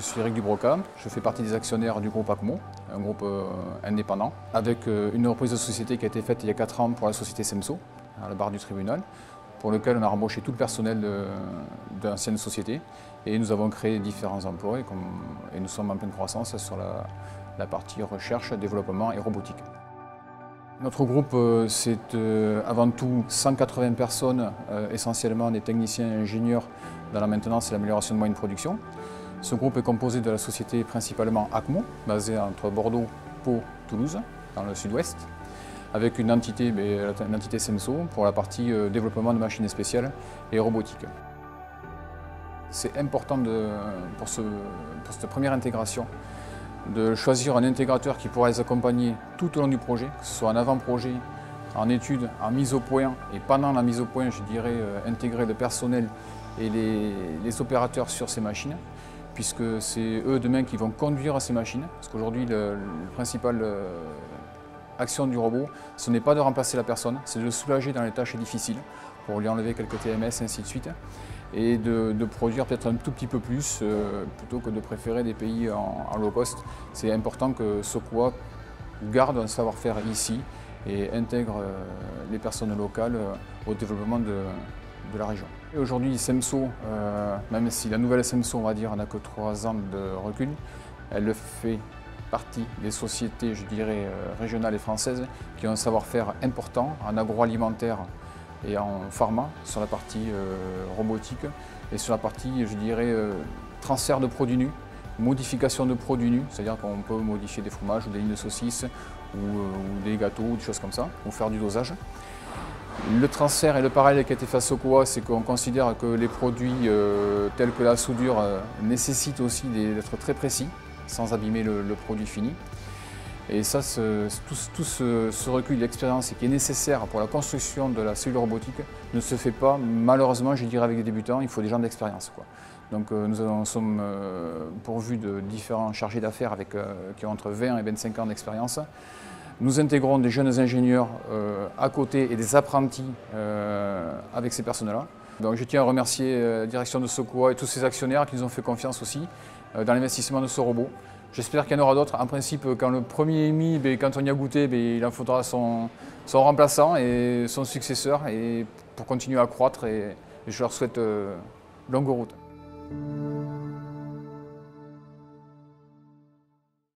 Je suis Eric Dubroca, je fais partie des actionnaires du groupe ACMO, un groupe indépendant, avec une reprise de société qui a été faite il y a 4 ans pour la société SEMSO, à la barre du tribunal, pour lequel on a embauché tout le personnel de l'ancienne société et nous avons créé différents emplois et nous sommes en pleine croissance sur la partie recherche, développement et robotique. Notre groupe, c'est avant tout 180 personnes, essentiellement des techniciens et ingénieurs dans la maintenance et l'amélioration de moyens de production. Ce groupe est composé de la société principalement ACMO, basée entre Bordeaux, Pau, Toulouse, dans le sud-ouest, avec une entité SEMSO pour la partie développement de machines spéciales et robotique. C'est important pour cette première intégration de choisir un intégrateur qui pourra les accompagner tout au long du projet, que ce soit en avant-projet, en étude, en mise au point et pendant la mise au point, je dirais, intégrer le personnel et les opérateurs sur ces machines, puisque c'est eux demain qui vont conduire ces machines, parce qu'aujourd'hui, la principale action du robot, ce n'est pas de remplacer la personne, c'est de le soulager dans les tâches difficiles, pour lui enlever quelques TMS, ainsi de suite, et de produire peut-être un tout petit peu plus, plutôt que de préférer des pays en low cost. C'est important que SOCOA garde un savoir-faire ici et intègre les personnes locales au développement de la région. Aujourd'hui, SEMSO, même si la nouvelle SEMSO, on va dire, n'a que 3 ans de recul, elle fait partie des sociétés, je dirais, régionales et françaises qui ont un savoir-faire important en agroalimentaire et en pharma, sur la partie robotique et sur la partie, je dirais, transfert de produits nus, modification de produits nus, c'est-à-dire qu'on peut modifier des fromages ou des lignes de saucisses ou des gâteaux ou des choses comme ça, ou faire du dosage. Le transfert et le parallèle qui a été fait à SOCOA, c'est qu'on considère que les produits tels que la soudure nécessitent aussi d'être très précis, sans abîmer le produit fini. Et ça, tout ce recul d'expérience qui est nécessaire pour la construction de la cellule robotique ne se fait pas, malheureusement, je dirais, avec des débutants, il faut des gens d'expérience. Donc nous sommes pourvus de différents chargés d'affaires qui ont entre 20 et 25 ans d'expérience. Nous intégrons des jeunes ingénieurs à côté et des apprentis avec ces personnes-là. Donc je tiens à remercier la direction de SOCOA et tous ses actionnaires qui nous ont fait confiance aussi dans l'investissement de ce robot. J'espère qu'il y en aura d'autres. En principe, quand le premier est mis, quand on y a goûté, il en faudra son remplaçant et son successeur pour continuer à croître. Et je leur souhaite longue route.